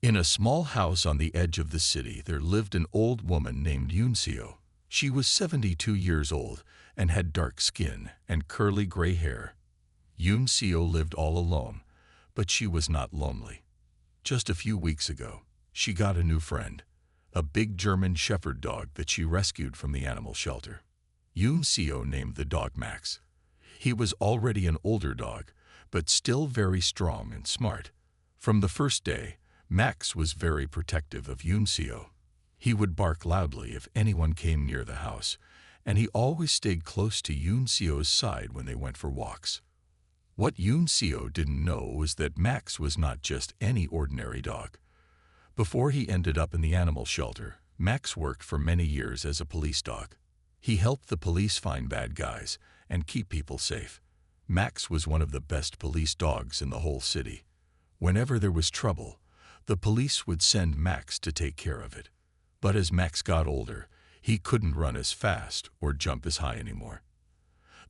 In a small house on the edge of the city, there lived an old woman named Yunseo. She was 72 years old and had dark skin and curly gray hair. Yunseo lived all alone, but she was not lonely. Just a few weeks ago, she got a new friend, a big German shepherd dog that she rescued from the animal shelter. Yunseo named the dog Max. He was already an older dog, but still very strong and smart. From the first day, Max was very protective of Yunseo. He would bark loudly if anyone came near the house, and he always stayed close to Yunseo's side when they went for walks. What Yunseo didn't know was that Max was not just any ordinary dog. Before he ended up in the animal shelter, Max worked for many years as a police dog. He helped the police find bad guys and keep people safe. Max was one of the best police dogs in the whole city. Whenever there was trouble, the police would send Max to take care of it. But as Max got older, he couldn't run as fast or jump as high anymore.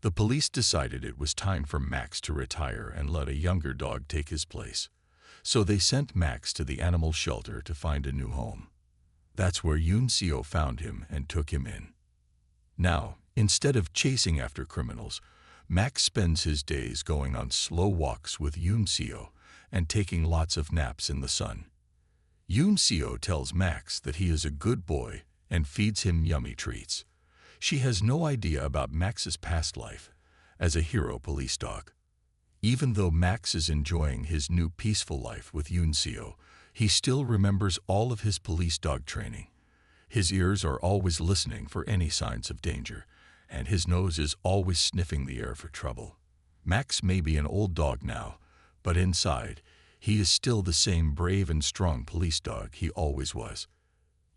The police decided it was time for Max to retire and let a younger dog take his place. So they sent Max to the animal shelter to find a new home. That's where Yunseo found him and took him in. Now, instead of chasing after criminals, Max spends his days going on slow walks with Yunseo and taking lots of naps in the sun. Yunseo tells Max that he is a good boy and feeds him yummy treats. She has no idea about Max's past life as a hero police dog. Even though Max is enjoying his new peaceful life with Yunseo, he still remembers all of his police dog training. His ears are always listening for any signs of danger, and his nose is always sniffing the air for trouble. Max may be an old dog now, but inside, he is still the same brave and strong police dog he always was.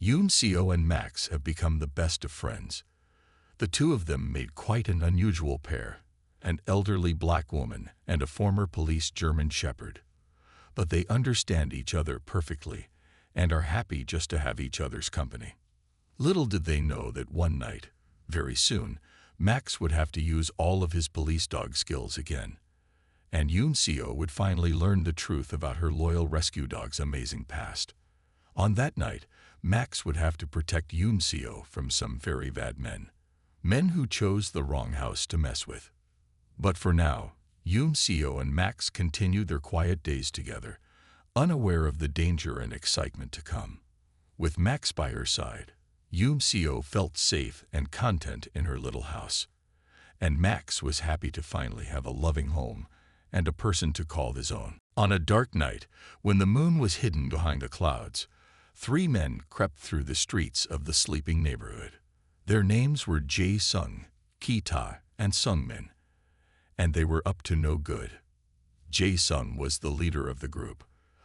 Yunseo and Max have become the best of friends. The two of them made quite an unusual pair, an elderly black woman and a former police German shepherd. But they understand each other perfectly and are happy just to have each other's company. Little did they know that one night, very soon, Max would have to use all of his police dog skills again, and Yunseo would finally learn the truth about her loyal rescue dog's amazing past. On that night, Max would have to protect Yunseo from some very bad men who chose the wrong house to mess with. But for now, Yunseo and Max continued their quiet days together, unaware of the danger and excitement to come. With Max by her side, Yunseo felt safe and content in her little house, and Max was happy to finally have a loving home and a person to call his own. On a dark night, when the moon was hidden behind the clouds, 3 men crept through the streets of the sleeping neighborhood. Their names were Jae-sung, Ki-ta, and Sung-min, and they were up to no good. Jae-sung was the leader of the group,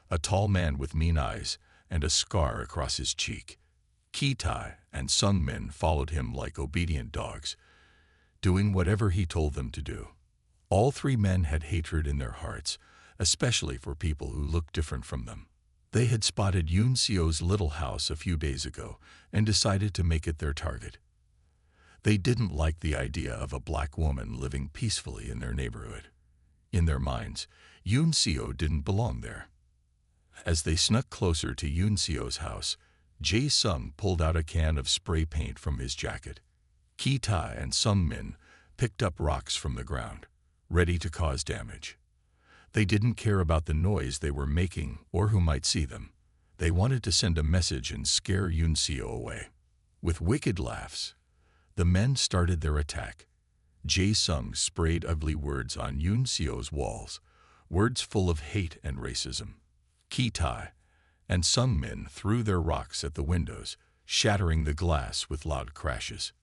a tall man with mean eyes and a scar across his cheek. Ki-ta and Sung-min followed him like obedient dogs, doing whatever he told them to do. All 3 men had hatred in their hearts, especially for people who looked different from them. They had spotted Yunseo's little house a few days ago and decided to make it their target. They didn't like the idea of a black woman living peacefully in their neighborhood. In their minds, Yunseo didn't belong there. As they snuck closer to Yunseo's house, Jae-sung pulled out a can of spray paint from his jacket. Ki-ta and Sung-min picked up rocks from the ground, ready to cause damage. They didn't care about the noise they were making or who might see them. They wanted to send a message and scare Yunseo away. With wicked laughs, the men started their attack. Jae-sung sprayed ugly words on Yunseo's walls, words full of hate and racism. Ki-ta and Sung-min threw their rocks at the windows, shattering the glass with loud crashes.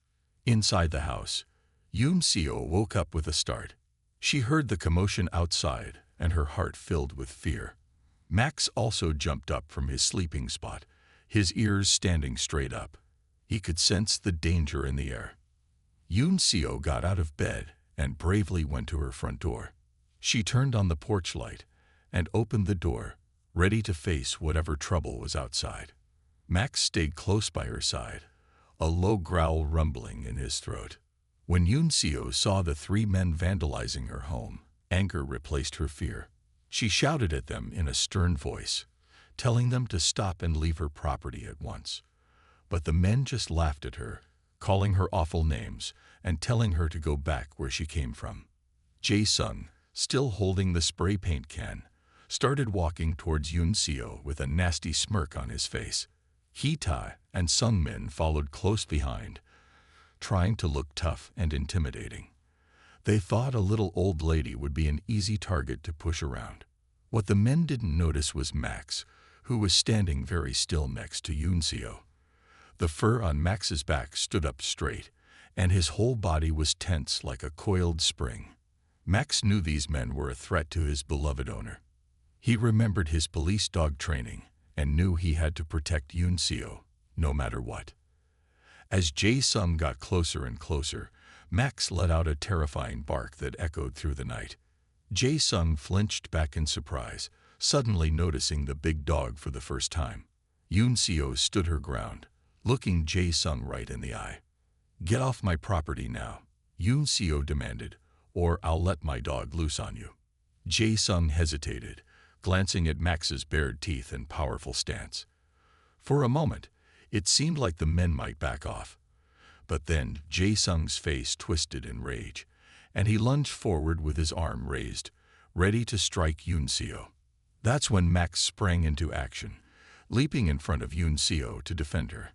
Inside the house, Yunseo woke up with a start. She heard the commotion outside, and her heart filled with fear. Max also jumped up from his sleeping spot, his ears standing straight up. He could sense the danger in the air. Yunseo got out of bed and bravely went to her front door. She turned on the porch light and opened the door, ready to face whatever trouble was outside. Max stayed close by her side, a low growl rumbling in his throat. When Yunseo saw the 3 men vandalizing her home, anger replaced her fear. She shouted at them in a stern voice, telling them to stop and leave her property at once. But the men just laughed at her, calling her awful names and telling her to go back where she came from. Jae-sung, still holding the spray paint can, started walking towards Yoon-seo with a nasty smirk on his face. Hee-ta and Sung-min followed close behind, trying to look tough and intimidating. They thought a little old lady would be an easy target to push around. What the men didn't notice was Max, who was standing very still next to Yoon-seo. The fur on Max's back stood up straight, and his whole body was tense like a coiled spring. Max knew these men were a threat to his beloved owner. He remembered his police dog training and knew he had to protect Yoon-seo, no matter what. As Jae-sung got closer and closer, Max let out a terrifying bark that echoed through the night. Jae-sung flinched back in surprise, suddenly noticing the big dog for the first time. Yoon-seo stood her ground, looking Jae-sung right in the eye. "Get off my property now," Yoon-seo demanded, "or I'll let my dog loose on you." Jae-sung hesitated, glancing at Max's bared teeth and powerful stance. For a moment, it seemed like the men might back off. But then Jae-sung's face twisted in rage, and he lunged forward with his arm raised, ready to strike Yoon-seo. That's when Max sprang into action, leaping in front of Yoon-seo to defend her.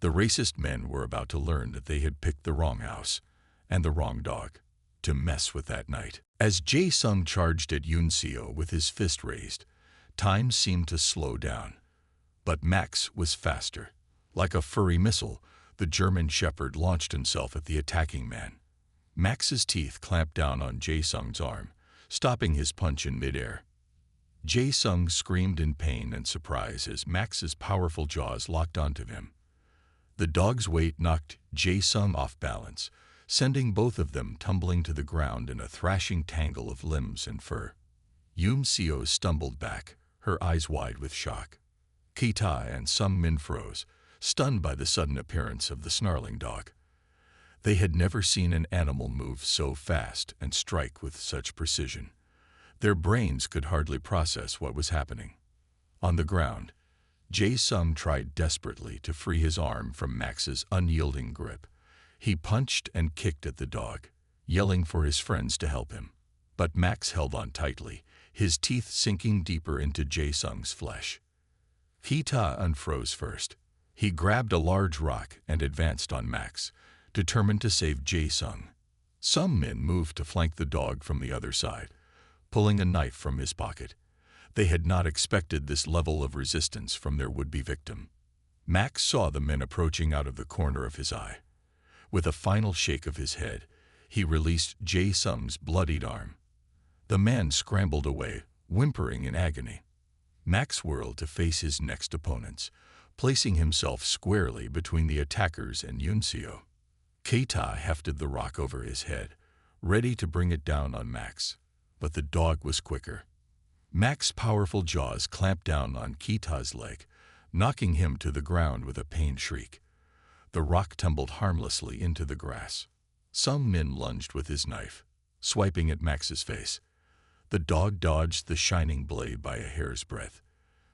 The racist men were about to learn that they had picked the wrong house and the wrong dog to mess with that night. As Jae-sung charged at Yoon-seo with his fist raised, time seemed to slow down. But Max was faster. Like a furry missile, the German shepherd launched himself at the attacking man. Max's teeth clamped down on Jae-sung's arm, stopping his punch in midair. Jae-sung screamed in pain and surprise as Max's powerful jaws locked onto him. The dog's weight knocked Jae-sung off balance, sending both of them tumbling to the ground in a thrashing tangle of limbs and fur. Yoon-seo stumbled back, her eyes wide with shock. Hee-ta and Sung-min froze, stunned by the sudden appearance of the snarling dog. They had never seen an animal move so fast and strike with such precision. Their brains could hardly process what was happening. On the ground, Jae-sung tried desperately to free his arm from Max's unyielding grip. He punched and kicked at the dog, yelling for his friends to help him. But Max held on tightly, his teeth sinking deeper into Jae-sung's flesh. Hee-ta unfroze first. He grabbed a large rock and advanced on Max, determined to save Jae-sung. Sung-min moved to flank the dog from the other side, pulling a knife from his pocket. They had not expected this level of resistance from their would-be victim. Max saw the men approaching out of the corner of his eye. With a final shake of his head, he released Jae-sung's bloodied arm. The man scrambled away, whimpering in agony. Max whirled to face his next opponents, placing himself squarely between the attackers and Yoon-seo. Hee-ta hefted the rock over his head, ready to bring it down on Max. But the dog was quicker. Max's powerful jaws clamped down on Hee-ta's leg, knocking him to the ground with a pained shriek. The rock tumbled harmlessly into the grass. Sung-min lunged with his knife, swiping at Max's face. The dog dodged the shining blade by a hair's breadth.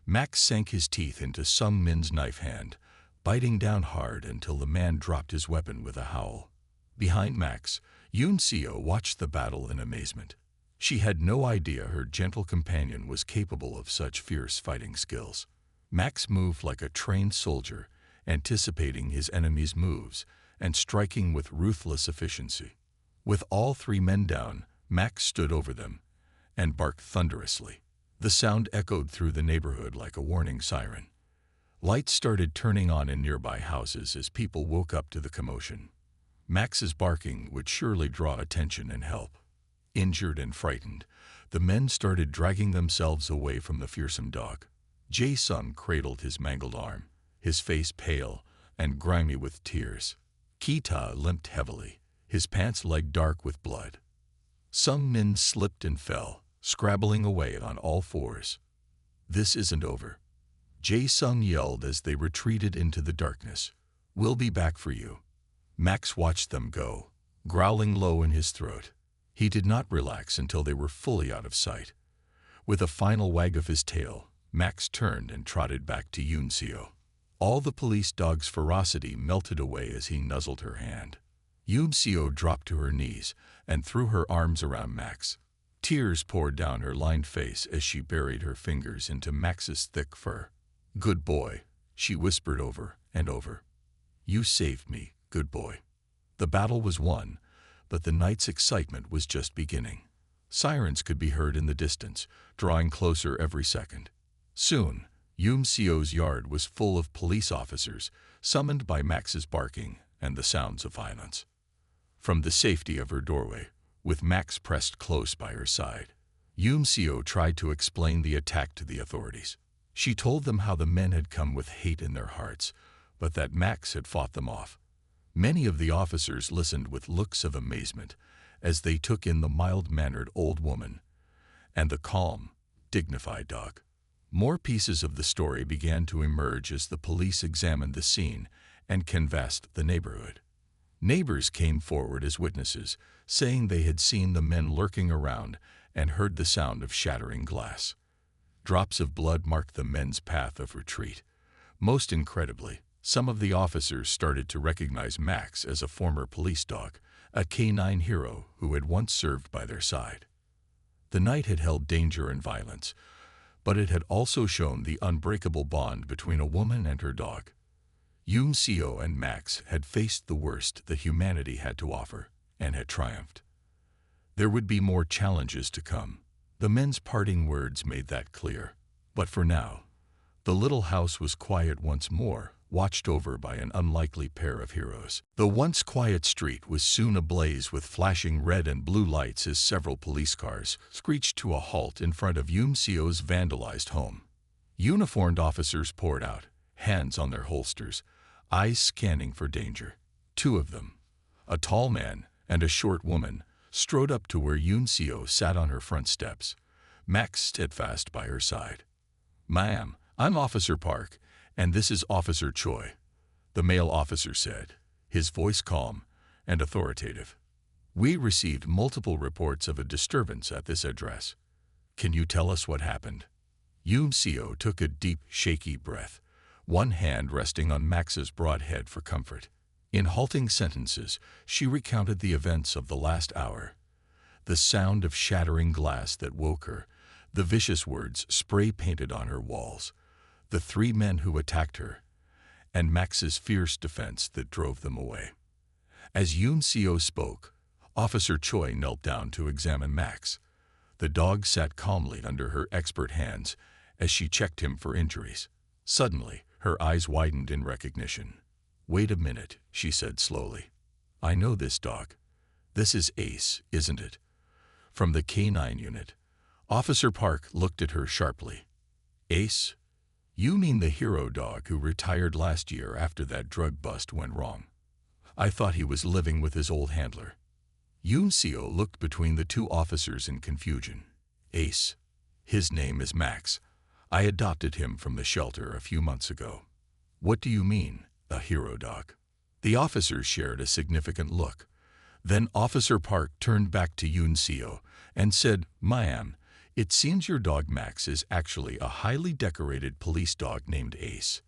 Max sank his teeth into Sung-min's knife hand, biting down hard until the man dropped his weapon with a howl. Behind Max, Yoon-seo watched the battle in amazement. She had no idea her gentle companion was capable of such fierce fighting skills. Max moved like a trained soldier, anticipating his enemy's moves and striking with ruthless efficiency. With all three men down, Max stood over them and barked thunderously. The sound echoed through the neighborhood like a warning siren. Lights started turning on in nearby houses as people woke up to the commotion. Max's barking would surely draw attention and help. Injured and frightened, the men started dragging themselves away from the fearsome dog. Jae-sung cradled his mangled arm, his face pale and grimy with tears. Hee-ta limped heavily, his pants leg dark with blood. Sung-min slipped and fell, scrabbling away on all fours. "This isn't over," Jae-sung yelled as they retreated into the darkness. "We'll be back for you." Max watched them go, growling low in his throat. He did not relax until they were fully out of sight. With a final wag of his tail, Max turned and trotted back to Yuncio. All the police dog's ferocity melted away as he nuzzled her hand. Yuncio dropped to her knees and threw her arms around Max. Tears poured down her lined face as she buried her fingers into Max's thick fur. "Good boy," she whispered over and over. "You saved me, good boy." The battle was won, but the night's excitement was just beginning. Sirens could be heard in the distance, drawing closer every second. Soon, Yunsio's yard was full of police officers, summoned by Max's barking and the sounds of violence. From the safety of her doorway, with Max pressed close by her side, Yuncio tried to explain the attack to the authorities. She told them how the men had come with hate in their hearts, but that Max had fought them off. Many of the officers listened with looks of amazement as they took in the mild-mannered old woman and the calm, dignified dog. More pieces of the story began to emerge as the police examined the scene and canvassed the neighborhood. Neighbors came forward as witnesses, saying they had seen the men lurking around and heard the sound of shattering glass. Drops of blood marked the men's path of retreat. Most incredibly, some of the officers started to recognize Max as a former police dog, a canine hero who had once served by their side. The night had held danger and violence, but it had also shown the unbreakable bond between a woman and her dog. Yuncio and Max had faced the worst that humanity had to offer and had triumphed. There would be more challenges to come. The men's parting words made that clear. But for now, the little house was quiet once more, watched over by an unlikely pair of heroes. The once quiet street was soon ablaze with flashing red and blue lights as several police cars screeched to a halt in front of Yuncio's vandalized home. Uniformed officers poured out, hands on their holsters, eyes scanning for danger. Two of them, a tall man and a short woman, strode up to where Yuncio sat on her front steps, Max steadfast by her side. "Ma'am, I'm Officer Park, and this is Officer Choi," the male officer said, his voice calm and authoritative. "We received multiple reports of a disturbance at this address. Can you tell us what happened?" Yuncio took a deep, shaky breath, one hand resting on Max's broad head for comfort. In halting sentences, she recounted the events of the last hour. The sound of shattering glass that woke her, the vicious words spray-painted on her walls, the three men who attacked her, and Max's fierce defense that drove them away. As Yuncio spoke, Officer Choi knelt down to examine Max. The dog sat calmly under her expert hands as she checked him for injuries. Suddenly, her eyes widened in recognition. "Wait a minute," she said slowly. "I know this dog. This is Ace, isn't it?" From the K-9 unit. Officer Park looked at her sharply. "Ace? You mean the hero dog who retired last year after that drug bust went wrong? I thought he was living with his old handler." Yuncio looked between the two officers in confusion. "Ace. His name is Max. I adopted him from the shelter a few months ago." "What do you mean, a hero dog?" The officers shared a significant look. Then Officer Park turned back to Yuncio and said, "Ma'am, it seems your dog Max is actually a highly decorated police dog named Ace.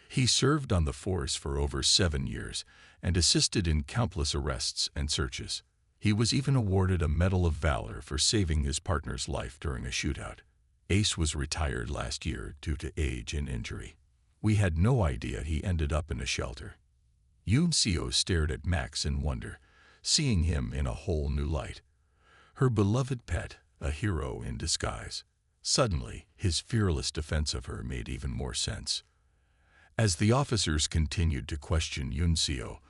He served on the force for over 7 years and assisted in countless arrests and searches. He was even awarded a Medal of Valor for saving his partner's life during a shootout. Ace was retired last year due to age and injury. We had no idea he ended up in a shelter." Yuncio stared at Max in wonder, seeing him in a whole new light. Her beloved pet, a hero in disguise. Suddenly, his fearless defense of her made even more sense. As the officers continued to question Yuncio,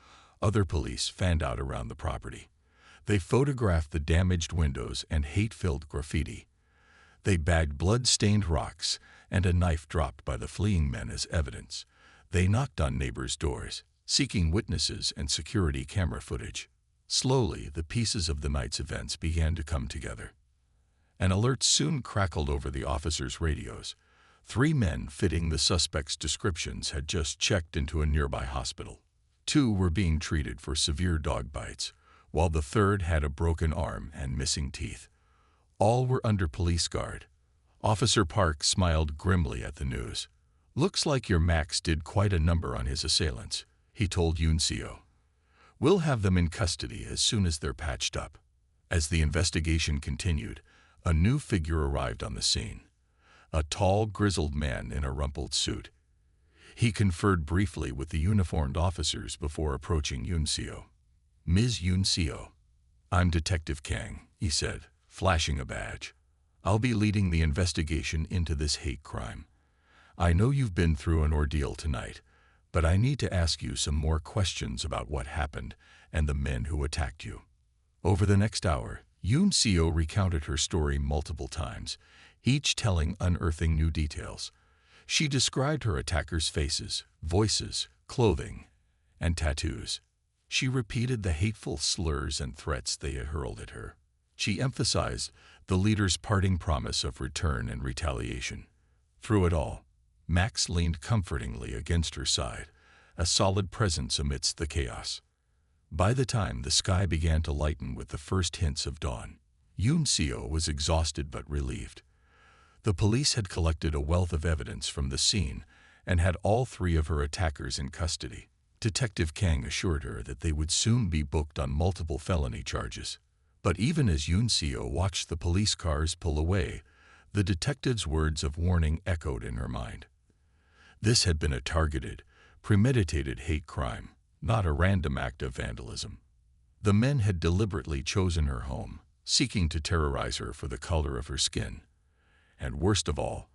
other police fanned out around the property. They photographed the damaged windows and hate-filled graffiti. They bagged blood-stained rocks and a knife dropped by the fleeing men as evidence. They knocked on neighbors' doors, seeking witnesses and security camera footage. Slowly, the pieces of the night's events began to come together. An alert soon crackled over the officers' radios. 3 men fitting the suspects' descriptions had just checked into a nearby hospital. 2 were being treated for severe dog bites, while the third had a broken arm and missing teeth. All were under police guard. Officer Park smiled grimly at the news. "Looks like your Max did quite a number on his assailants," he told Yuncio. "We'll have them in custody as soon as they're patched up." As the investigation continued, a new figure arrived on the scene. A tall, grizzled man in a rumpled suit. He conferred briefly with the uniformed officers before approaching Yuncio. "Ms. Yuncio, I'm Detective Kang," he said, flashing a badge. "I'll be leading the investigation into this hate crime. I know you've been through an ordeal tonight, but I need to ask you some more questions about what happened and the men who attacked you." Over the next hour, Yuncio recounted her story multiple times, each telling unearthing new details. She described her attackers' faces, voices, clothing, and tattoos. She repeated the hateful slurs and threats they had hurled at her. She emphasized the leader's parting promise of return and retaliation. Through it all, Max leaned comfortingly against her side, a solid presence amidst the chaos. By the time the sky began to lighten with the first hints of dawn, Yuncio was exhausted but relieved. The police had collected a wealth of evidence from the scene and had all three of her attackers in custody. Detective Kang assured her that they would soon be booked on multiple felony charges. But even as Yuncio watched the police cars pull away, the detective's words of warning echoed in her mind. This had been a targeted, premeditated hate crime, not a random act of vandalism. The men had deliberately chosen her home, seeking to terrorize her for the color of her skin. And worst of all,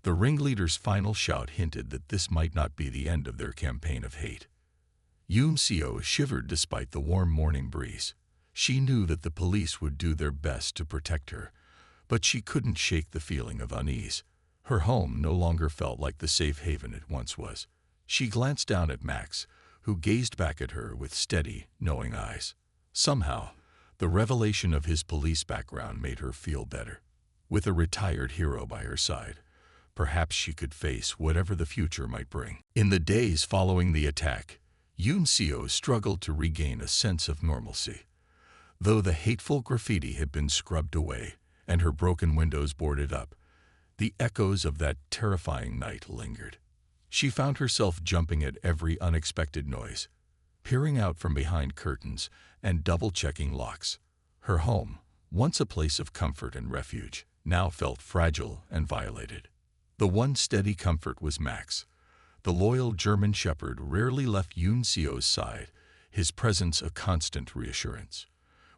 the ringleader's final shout hinted that this might not be the end of their campaign of hate. Yuncio shivered despite the warm morning breeze. She knew that the police would do their best to protect her, but she couldn't shake the feeling of unease. Her home no longer felt like the safe haven it once was. She glanced down at Max, who gazed back at her with steady, knowing eyes. Somehow, the revelation of his police background made her feel better. With a retired hero by her side, perhaps she could face whatever the future might bring. In the days following the attack, Yuncio struggled to regain a sense of normalcy. Though the hateful graffiti had been scrubbed away and her broken windows boarded up, the echoes of that terrifying night lingered. She found herself jumping at every unexpected noise, peering out from behind curtains and double-checking locks. Her home, once a place of comfort and refuge, now felt fragile and violated. The one steady comfort was Max. The loyal German shepherd rarely left Yuncio's side, his presence a constant reassurance.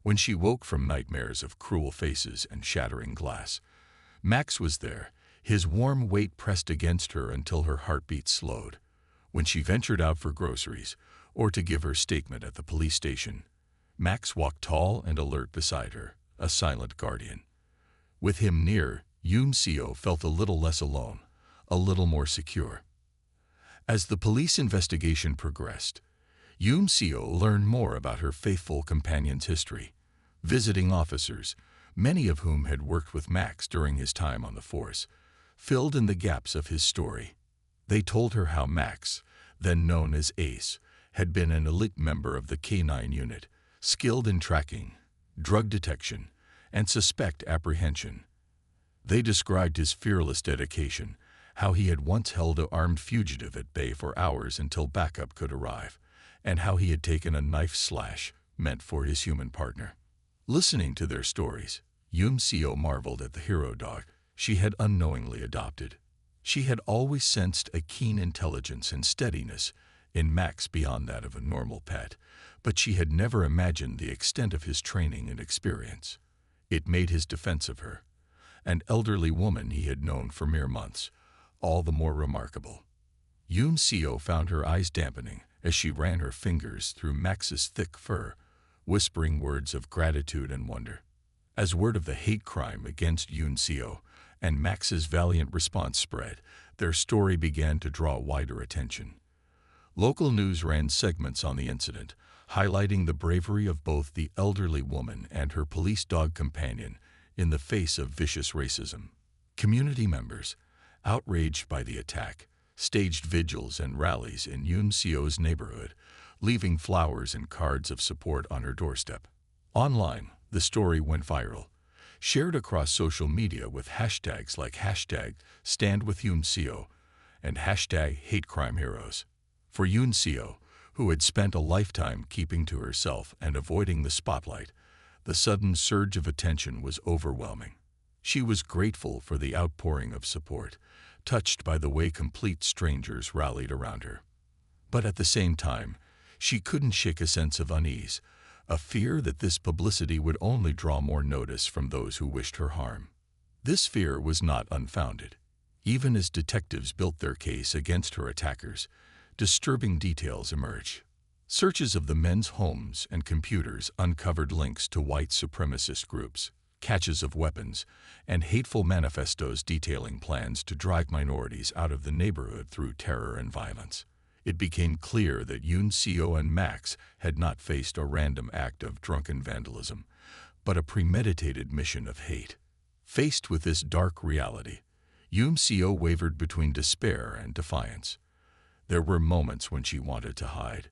When she woke from nightmares of cruel faces and shattering glass, Max was there, his warm weight pressed against her until her heartbeat slowed. When she ventured out for groceries or to give her statement at the police station, Max walked tall and alert beside her, a silent guardian. With him near, Yuncio felt a little less alone, a little more secure. As the police investigation progressed, Yuncio learned more about her faithful companion's history. Visiting officers, many of whom had worked with Max during his time on the force, filled in the gaps of his story. They told her how Max, then known as Ace, had been an elite member of the K9 unit, skilled in tracking, drug detection, and suspect apprehension. They described his fearless dedication, how he had once held an armed fugitive at bay for hours until backup could arrive, and how he had taken a knife slash meant for his human partner. Listening to their stories, Yuncio marveled at the hero dog she had unknowingly adopted. She had always sensed a keen intelligence and steadiness in Max beyond that of a normal pet, but she had never imagined the extent of his training and experience. It made his defense of her, an elderly woman he had known for mere months, all the more remarkable. Yuncio found her eyes dampening as she ran her fingers through Max's thick fur, whispering words of gratitude and wonder. As word of the hate crime against Yuncio and Max's valiant response spread, their story began to draw wider attention. Local news ran segments on the incident, highlighting the bravery of both the elderly woman and her police dog companion in the face of vicious racism. Community members, outraged by the attack, staged vigils and rallies in Yuncio's neighborhood, leaving flowers and cards of support on her doorstep. Online, the story went viral, shared across social media with hashtags like hashtag #StandWithYunSeo and hashtag #HateCrimeHeroes. For Yunseo, who had spent a lifetime keeping to herself and avoiding the spotlight, the sudden surge of attention was overwhelming. She was grateful for the outpouring of support, touched by the way complete strangers rallied around her. But at the same time, she couldn't shake a sense of unease, a fear that this publicity would only draw more notice from those who wished her harm. This fear was not unfounded. Even as detectives built their case against her attackers, disturbing details emerged. Searches of the men's homes and computers uncovered links to white supremacist groups, caches of weapons, and hateful manifestos detailing plans to drive minorities out of the neighborhood through terror and violence. It became clear that Yunseo and Max had not faced a random act of drunken vandalism, but a premeditated mission of hate. Faced with this dark reality, Yunseo wavered between despair and defiance. There were moments when she wanted to hide,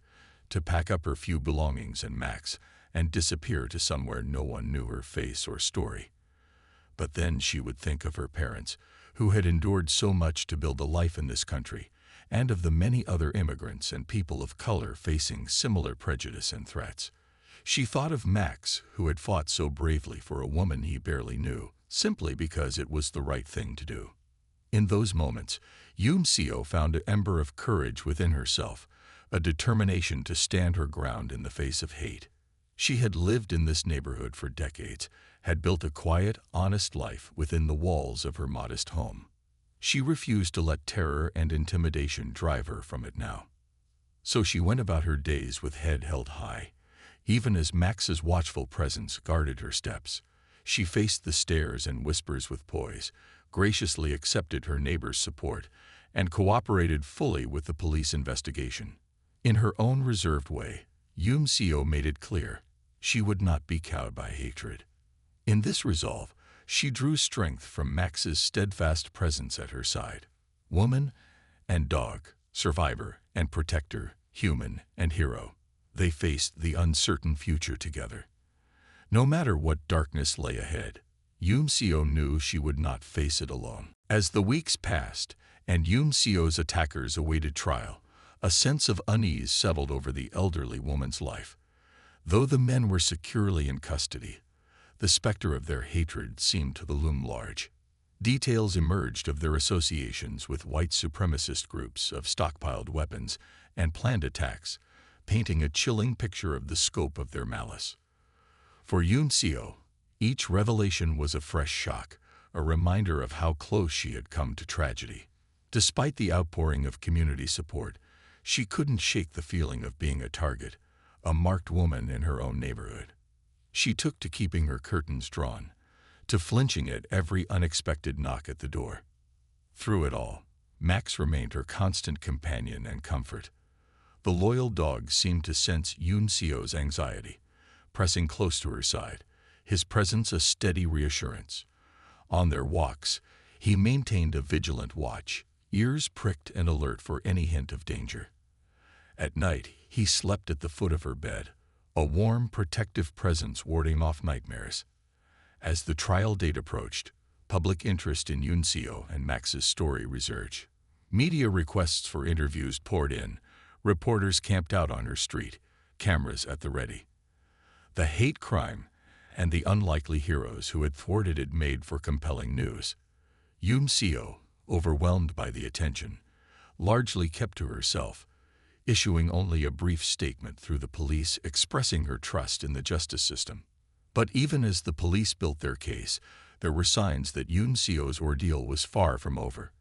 to pack up her few belongings and Max, and disappear to somewhere no one knew her face or story. But then she would think of her parents, who had endured so much to build a life in this country, and of the many other immigrants and people of color facing similar prejudice and threats. She thought of Max, who had fought so bravely for a woman he barely knew, simply because it was the right thing to do. In those moments, Yunseo found an ember of courage within herself, a determination to stand her ground in the face of hate. She had lived in this neighborhood for decades, had built a quiet, honest life within the walls of her modest home. She refused to let terror and intimidation drive her from it now. So she went about her days with head held high. Even as Max's watchful presence guarded her steps, she faced the stares and whispers with poise, graciously accepted her neighbor's support, and cooperated fully with the police investigation. In her own reserved way, Yunseo made it clear she would not be cowed by hatred. In this resolve, she drew strength from Max's steadfast presence at her side. Woman and dog, survivor and protector, human and hero, they faced the uncertain future together. No matter what darkness lay ahead, Yunseo knew she would not face it alone. As the weeks passed and Yunseo's attackers awaited trial, a sense of unease settled over the elderly woman's life. Though the men were securely in custody, the specter of their hatred seemed to loom large. Details emerged of their associations with white supremacist groups, of stockpiled weapons, and planned attacks, painting a chilling picture of the scope of their malice. For Yunseo, each revelation was a fresh shock, a reminder of how close she had come to tragedy. Despite the outpouring of community support, she couldn't shake the feeling of being a target, a marked woman in her own neighborhood. She took to keeping her curtains drawn, to flinching at every unexpected knock at the door. Through it all, Max remained her constant companion and comfort. The loyal dog seemed to sense Yunseo's anxiety, pressing close to her side, his presence a steady reassurance. On their walks, he maintained a vigilant watch, ears pricked and alert for any hint of danger. At night, he slept at the foot of her bed, a warm, protective presence warding off nightmares. As the trial date approached, public interest in Yunseo and Max's story resurged. Media requests for interviews poured in, reporters camped out on her street, cameras at the ready. The hate crime and the unlikely heroes who had thwarted it made for compelling news. Yunseo, overwhelmed by the attention, largely kept to herself, issuing only a brief statement through the police expressing her trust in the justice system. But even as the police built their case, there were signs that Yunseo's ordeal was far from over.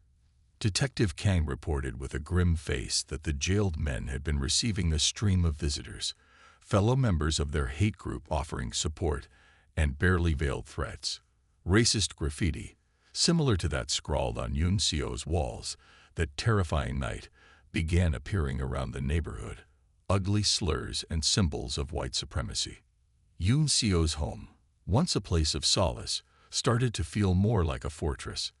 Detective Kang reported with a grim face that the jailed men had been receiving a stream of visitors, fellow members of their hate group offering support, and barely veiled threats. Racist graffiti, similar to that scrawled on Yunseo's walls that terrifying night, began appearing around the neighborhood, ugly slurs and symbols of white supremacy. Yunseo's home, once a place of solace, started to feel more like a fortress.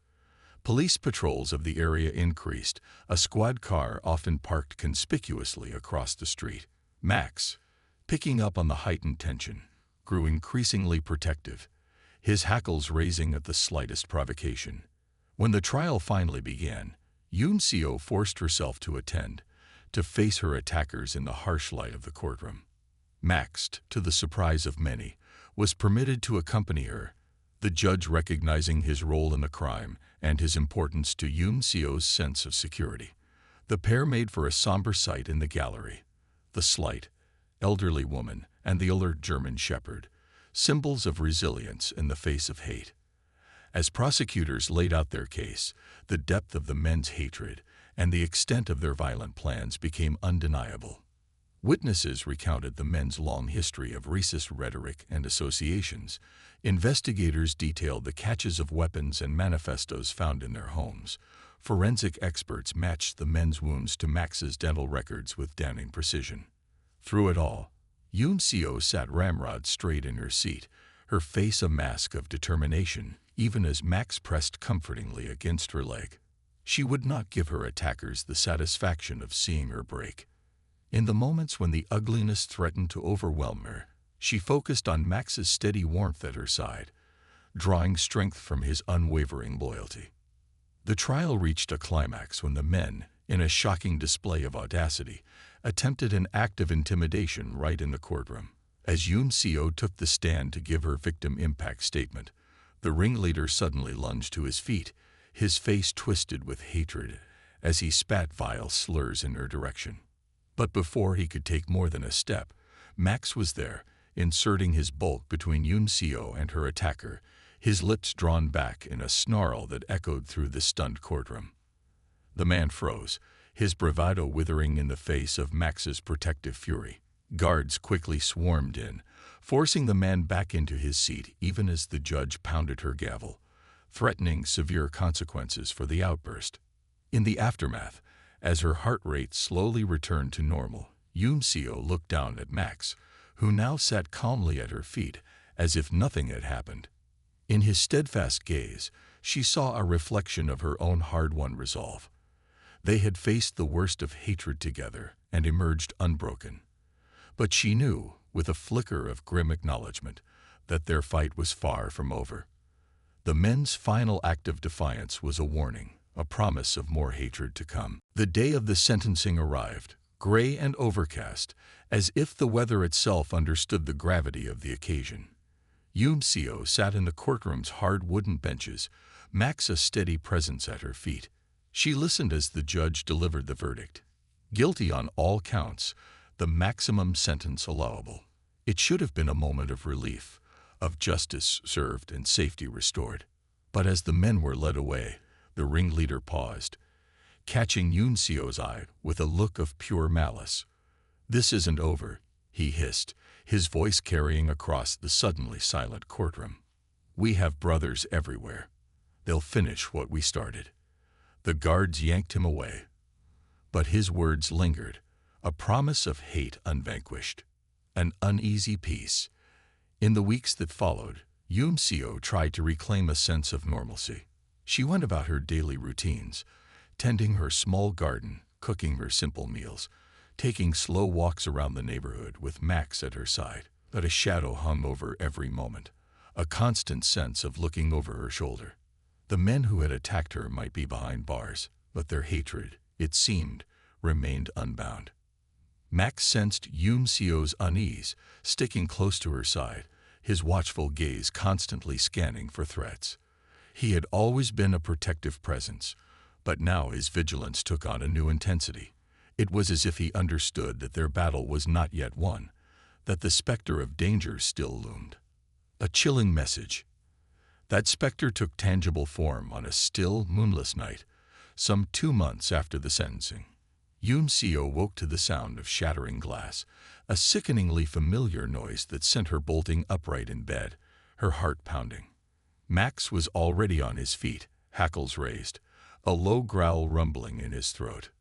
Police patrols of the area increased, a squad car often parked conspicuously across the street. Max, picking up on the heightened tension, grew increasingly protective, his hackles raising at the slightest provocation. When the trial finally began, Yoon-seo forced herself to attend, to face her attackers in the harsh light of the courtroom. Max, to the surprise of many, was permitted to accompany her, the judge recognizing his role in the crime and his importance to Yoon-seo's sense of security. The pair made for a somber sight in the gallery. The slight, elderly woman and the alert German shepherd, symbols of resilience in the face of hate. As prosecutors laid out their case, the depth of the men's hatred and the extent of their violent plans became undeniable. Witnesses recounted the men's long history of racist rhetoric and associations. Investigators detailed the caches of weapons and manifestos found in their homes. Forensic experts matched the men's wounds to Max's dental records with damning precision. Through it all, Yoon-seo sat ramrod straight in her seat, her face a mask of determination, even as Max pressed comfortingly against her leg. She would not give her attackers the satisfaction of seeing her break. In the moments when the ugliness threatened to overwhelm her, she focused on Max's steady warmth at her side, drawing strength from his unwavering loyalty. The trial reached a climax when the men, in a shocking display of audacity, attempted an act of intimidation right in the courtroom. As Yoon-seo took the stand to give her victim impact statement, the ringleader suddenly lunged to his feet, his face twisted with hatred as he spat vile slurs in her direction. But before he could take more than a step, Max was there, inserting his bulk between Yoon-seo and her attacker, his lips drawn back in a snarl that echoed through the stunned courtroom. The man froze, his bravado withering in the face of Max's protective fury. Guards quickly swarmed in, forcing the man back into his seat even as the judge pounded her gavel, threatening severe consequences for the outburst. In the aftermath, as her heart rate slowly returned to normal, Yoon-seo looked down at Max, who now sat calmly at her feet, as if nothing had happened. In his steadfast gaze, she saw a reflection of her own hard-won resolve. They had faced the worst of hatred together and emerged unbroken. But she knew, with a flicker of grim acknowledgement, that their fight was far from over. The men's final act of defiance was a warning, a promise of more hatred to come. The day of the sentencing arrived, gray and overcast, as if the weather itself understood the gravity of the occasion. Yoon-seo sat in the courtroom's hard wooden benches, Max a steady presence at her feet. She listened as the judge delivered the verdict. Guilty on all counts, the maximum sentence allowable. It should have been a moment of relief, of justice served and safety restored. But as the men were led away, the ringleader paused, catching Yoon-seo's eye with a look of pure malice. "This isn't over," he hissed, his voice carrying across the suddenly silent courtroom. "We have brothers everywhere. They'll finish what we started." The guards yanked him away. But his words lingered, a promise of hate unvanquished, an uneasy peace. In the weeks that followed, Yoon-seo tried to reclaim a sense of normalcy. She went about her daily routines, tending her small garden, cooking her simple meals, taking slow walks around the neighborhood with Max at her side. But a shadow hung over every moment, a constant sense of looking over her shoulder. The men who had attacked her might be behind bars, but their hatred, it seemed, remained unbound. Max sensed Yoon-seo's unease, sticking close to her side, his watchful gaze constantly scanning for threats. He had always been a protective presence, but now his vigilance took on a new intensity. It was as if he understood that their battle was not yet won, that the specter of danger still loomed. A chilling message. That specter took tangible form on a still, moonless night, some 2 months after the sentencing. Yoon-seo woke to the sound of shattering glass, a sickeningly familiar noise that sent her bolting upright in bed, her heart pounding. Max was already on his feet, hackles raised, a low growl rumbling in his throat.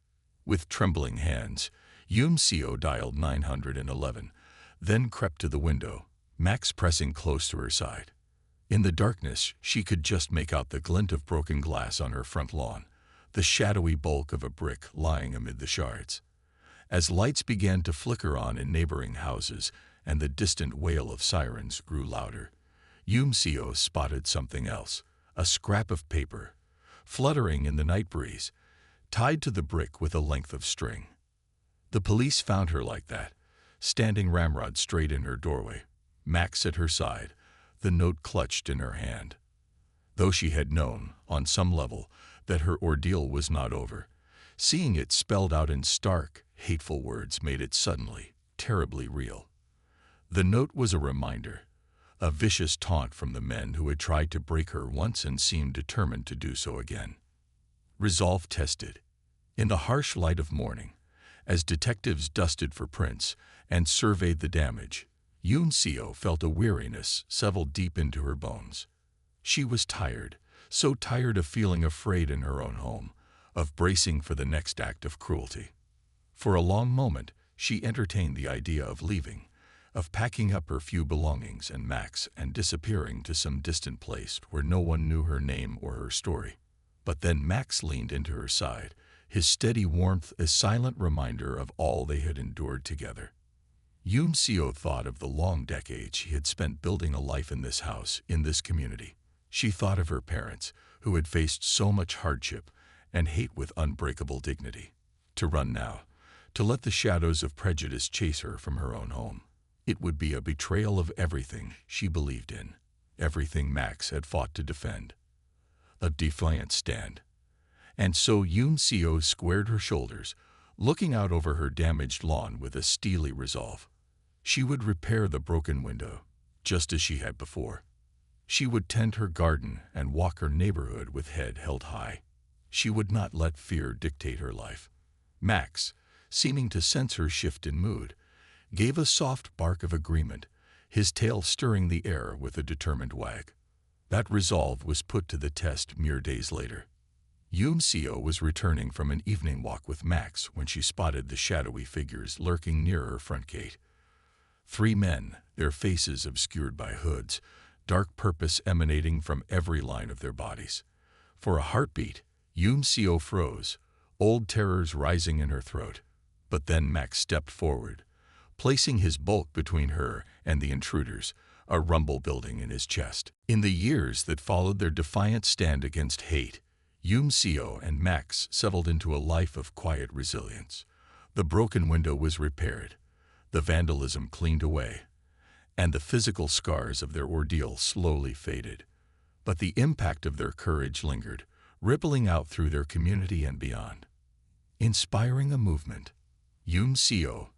With trembling hands, Yoon-seo dialed 911, then crept to the window, Max pressing close to her side. In the darkness, she could just make out the glint of broken glass on her front lawn, the shadowy bulk of a brick lying amid the shards. As lights began to flicker on in neighboring houses and the distant wail of sirens grew louder, Yumseo spotted something else, a scrap of paper, fluttering in the night breeze, tied to the brick with a length of string. The police found her like that, standing ramrod straight in her doorway, Max at her side, the note clutched in her hand. Though she had known, on some level, that her ordeal was not over, seeing it spelled out in stark, hateful words made it suddenly, terribly real. The note was a reminder, a vicious taunt from the men who had tried to break her once and seemed determined to do so again. Resolve tested. In the harsh light of morning, as detectives dusted for prints and surveyed the damage, Yumseo felt a weariness settle deep into her bones. She was tired, so tired of feeling afraid in her own home, of bracing for the next act of cruelty. For a long moment, she entertained the idea of leaving, of packing up her few belongings and Max and disappearing to some distant place where no one knew her name or her story. But then Max leaned into her side, his steady warmth a silent reminder of all they had endured together. Yumseo thought of the long decades she had spent building a life in this house, in this community. She thought of her parents, who had faced so much hardship and hate with unbreakable dignity. To run now, to let the shadows of prejudice chase her from her own home, it would be a betrayal of everything she believed in, everything Max had fought to defend. A defiant stand. And so Yumseo squared her shoulders, looking out over her damaged lawn with a steely resolve. She would repair the broken window, just as she had before. She would tend her garden and walk her neighborhood with head held high. She would not let fear dictate her life. Max, seeming to sense her shift in mood, gave a soft bark of agreement, his tail stirring the air with a determined wag. That resolve was put to the test mere days later. Yumseo was returning from an evening walk with Max when she spotted the shadowy figures lurking near her front gate. 3 men, their faces obscured by hoods, dark purpose emanating from every line of their bodies. For a heartbeat, Yumseo froze, old terrors rising in her throat. But then Max stepped forward, placing his bulk between her and the intruders, a rumble building in his chest. In the years that followed their defiant stand against hate, Yumseo and Max settled into a life of quiet resilience. The broken window was repaired, the vandalism cleaned away, and the physical scars of their ordeal slowly faded. But the impact of their courage lingered, rippling out through their community and beyond. Inspiring a movement, Yumseo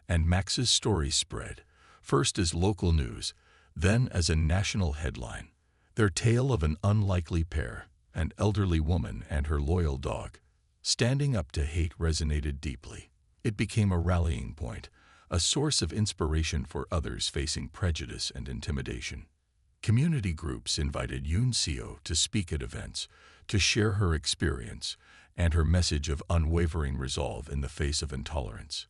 and Max's story spread, first as local news, then as a national headline. Their tale of an unlikely pair, an elderly woman and her loyal dog, standing up to hate resonated deeply. It became a rallying point, a source of inspiration for others facing prejudice and intimidation. Community groups invited Yumseo to speak at events, to share her experience and her message of unwavering resolve in the face of intolerance.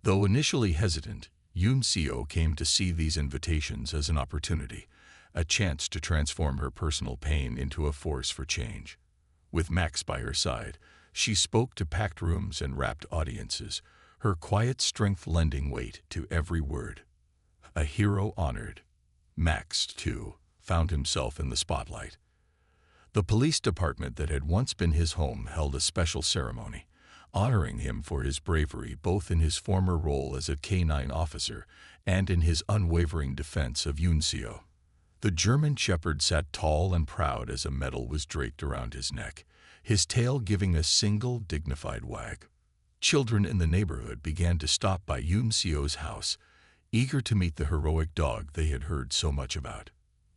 Though initially hesitant, Yumseo came to see these invitations as an opportunity, a chance to transform her personal pain into a force for change. With Max by her side, she spoke to packed rooms and rapt audiences, her quiet strength lending weight to every word. A hero honored. Max, too, found himself in the spotlight. The police department that had once been his home held a special ceremony, honoring him for his bravery both in his former role as a canine officer and in his unwavering defense of Yumseo. The German shepherd sat tall and proud as a medal was draped around his neck, his tail giving a single dignified wag. Children in the neighborhood began to stop by Yumseo's house, eager to meet the heroic dog they had heard so much about.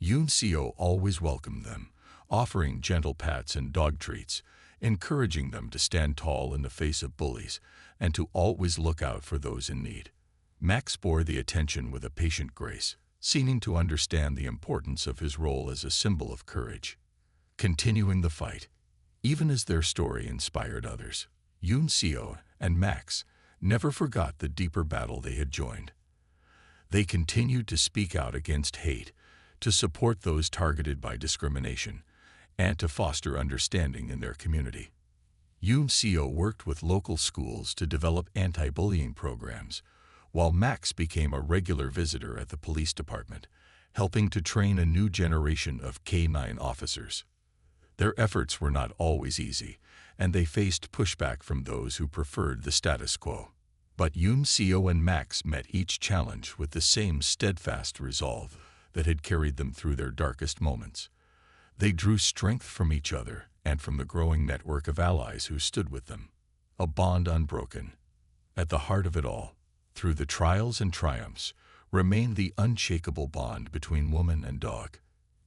Yumseo always welcomed them, offering gentle pats and dog treats, encouraging them to stand tall in the face of bullies and to always look out for those in need. Max bore the attention with a patient grace, seeming to understand the importance of his role as a symbol of courage. Continuing the fight, even as their story inspired others, Yumseo and Max never forgot the deeper battle they had joined. They continued to speak out against hate, to support those targeted by discrimination, and to foster understanding in their community. Yumseo worked with local schools to develop anti-bullying programs, while Max became a regular visitor at the police department, helping to train a new generation of K-9 officers. Their efforts were not always easy, and they faced pushback from those who preferred the status quo. But Yoon-seo and Max met each challenge with the same steadfast resolve that had carried them through their darkest moments. They drew strength from each other and from the growing network of allies who stood with them, a bond unbroken. At the heart of it all, through the trials and triumphs, remained the unshakable bond between woman and dog.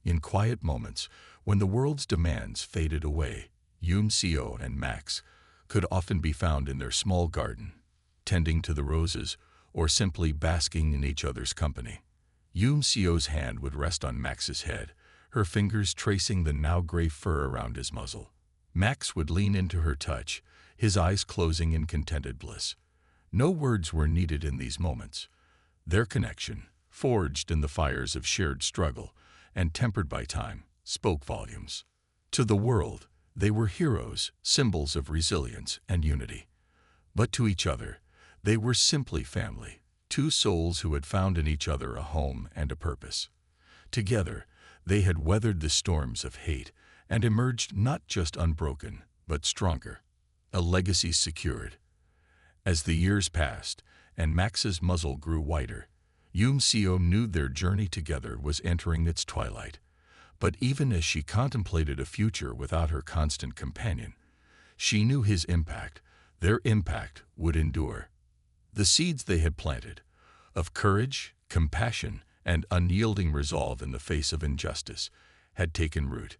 In quiet moments, when the world's demands faded away, Yoon-seo and Max could often be found in their small garden, tending to the roses or simply basking in each other's company. Yoon-seo's hand would rest on Max's head, her fingers tracing the now gray fur around his muzzle. Max would lean into her touch, his eyes closing in contented bliss. No words were needed in these moments. Their connection, forged in the fires of shared struggle and tempered by time, spoke volumes. To the world, they were heroes, symbols of resilience and unity. But to each other, they were simply family, two souls who had found in each other a home and a purpose. Together, they had weathered the storms of hate and emerged not just unbroken, but stronger, a legacy secured. As the years passed and Max's muzzle grew whiter, Yoon-seo knew their journey together was entering its twilight. But even as she contemplated a future without her constant companion, she knew his impact, their impact, would endure. The seeds they had planted, of courage, compassion, and unyielding resolve in the face of injustice, had taken root.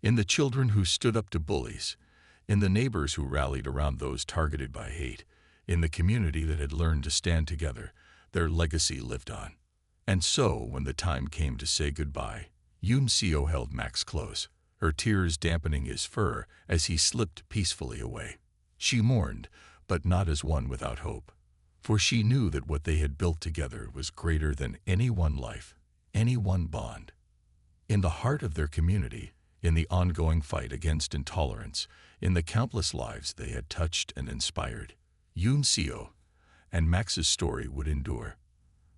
In the children who stood up to bullies, in the neighbors who rallied around those targeted by hate, in the community that had learned to stand together, their legacy lived on. And so, when the time came to say goodbye, Yoon-seo held Max close, her tears dampening his fur as he slipped peacefully away. She mourned, but not as one without hope, for she knew that what they had built together was greater than any one life, any one bond. In the heart of their community, in the ongoing fight against intolerance, in the countless lives they had touched and inspired, Yoon-seo and Max's story would endure.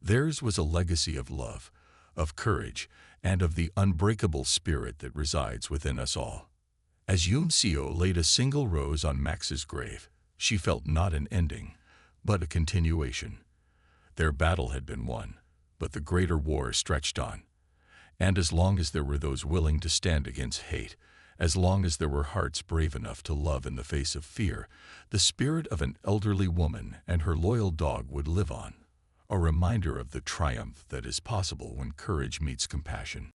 Theirs was a legacy of love, of courage, and of the unbreakable spirit that resides within us all. As Yoon-seo laid a single rose on Max's grave, she felt not an ending, but a continuation. Their battle had been won, but the greater war stretched on. And as long as there were those willing to stand against hate, as long as there were hearts brave enough to love in the face of fear, the spirit of an elderly woman and her loyal dog would live on, a reminder of the triumph that is possible when courage meets compassion.